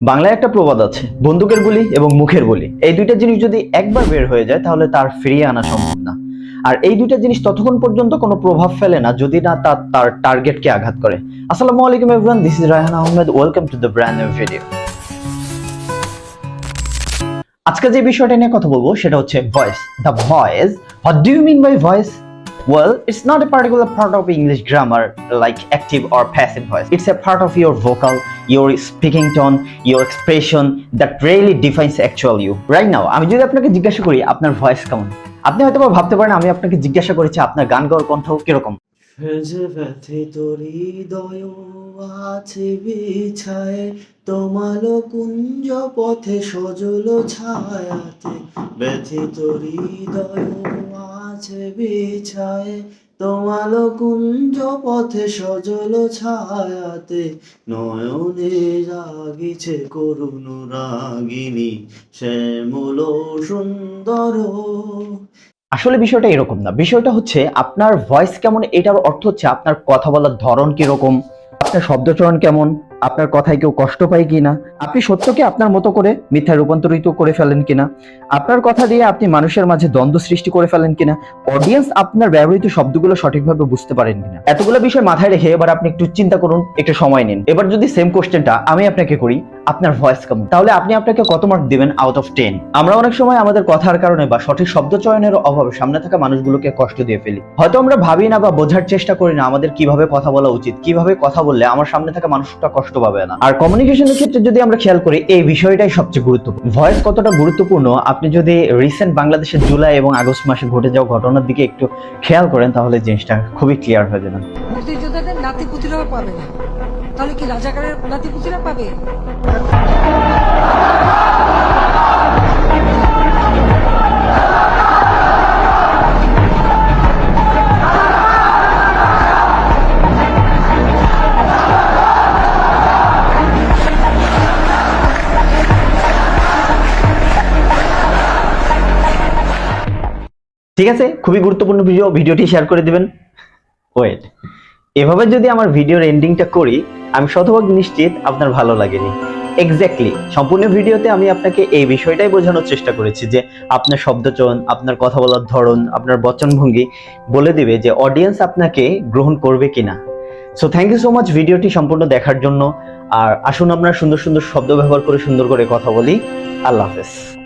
বাংলায় একটা প্রবাদ আছে, বন্দুকের গুলি এবং মুখের বুলি, এই দুইটা জিনিস যদি একবার বের হয়ে যায় তাহলে তার ফিরিয়ে আনা সম্ভব না। আর এই দুইটা জিনিস ততক্ষণ পর্যন্ত কোনো প্রভাব ফেলে না যদি না তার টার্গেটকে আঘাত করে। আসসালামু আলাইকুম everyone, this is Raihan Ahmed, welcome to the brand new video. আজকে যে বিষয়টা নিয়ে কথা বলবো সেটা হচ্ছে voice. The voice, what do you mean by voice? Well, it's not a particular part of English grammar like active or passive voice. It's a part of your vocal, your speaking tone, your expression that really defines actual you. Right now, আমি যদি আপনাকে জিজ্ঞাসা করি আপনার voice কেমন, আপনি হয়তো ভাবতে পারেন আমি আপনাকে জিজ্ঞাসা করেছি আপনার গান গাওয়ার কণ্ঠ কিরকম। আছে বিছায়ে তোমালো কুঞ্জ পথে সজল ছায়াতে, ব্যথিত হৃদয় আছে বিছায়ে তোমালো কুঞ্জ পথে সজল ছায়াতে, নয়নে জাগিছে করুণ রাগিনী শ্যামল সুন্দর। আসলে বিষয়টা এরকম না, বিষয়টা হচ্ছে আপনার ভয়েস কেমন এটার অর্থ হচ্ছে আপনার কথা বলার ধরন কিরকম, আপনার শব্দচয়ন কেমন, আপনার কথায় কেউ কষ্ট পায় কিনা, আপনি সত্যকে আপনার মতো করে মিথ্যায় রূপান্তরিত করে ফেলেন কিনা, আপনার কথা দিয়ে আপনি মানুষের মাঝে দ্বন্দ্ব সৃষ্টি করে ফেলেন কিনা, অডিয়েন্স আপনার ব্যবহৃত শব্দগুলো সঠিকভাবে বুঝতে পারেন কিনা। এতগুলো বিষয় মাথায় রেখে এবার আপনি একটু চিন্তা করুন, একটু সময় নিন। এবার যদি সেম কোশ্চেনটা আমি আপনাকে করি, আপনার ভয়েস কেমন, তাহলে আপনি আপনাকে কত মার্ক দিবেন আউট অফ 10? আমরা অনেক সময় আমাদের কথার কারণে বা সঠিক শব্দ চয়নের অভাবে সামনে থাকা মানুষগুলোকে কষ্ট দিয়ে ফেলি। হয়তো আমরা ভাবি না বা বোঝার চেষ্টা করি না আমাদের কিভাবে কথা বলা উচিত, কিভাবে কথা বললে আমার সামনে থাকা মানুষটা কষ্ট পাবে না। আর কমিউনিকেশনের ক্ষেত্রে যদি আমরা খেয়াল করি, এই বিষয়টাই সবচেয়ে গুরুত্বপূর্ণ। ভয়েস কতটা গুরুত্বপূর্ণ আপনি যদি রিসেন্ট বাংলাদেশের জুলাই এবং আগস্ট মাসে ঘটে যাওয়া ঘটনার দিকে একটু খেয়াল করেন তাহলে জিনিসটা খুবই ক্লিয়ার হয়ে যাবে। মুক্তিযোদ্ধাদের নাতিপুতিরাও পাবে না, তাহলে কি রাজাকারের নাতিপুতিরা পাবে? ঠিক আছে, খুবই গুরুত্বপূর্ণ ভিডিওটি শেয়ার করে দিবেন। ওয়েট, এভাবে যদি আমার ভিডিওর এন্ডিংটা করি আমি শতভাগ নিশ্চিত আপনার ভালো লাগেনি। এক্স্যাক্টলি সম্পূর্ণ ভিডিওতে আমি আপনাকে এই বিষয়টাই বোঝানোর চেষ্টা করেছি যে আপনার শব্দচয়ন, আপনার কথা বলার ধরন, আপনার বচনভঙ্গি বলে দিবে যে অডিয়েন্স আপনাকে গ্রহণ করবে কিনা। So thank you so much ভিডিওটি সম্পূর্ণ দেখার জন্য। আর আসুন আমরা সুন্দর সুন্দর শব্দ ব্যবহার করে সুন্দর করে কথা বলি। আল্লাহ হাফেজ।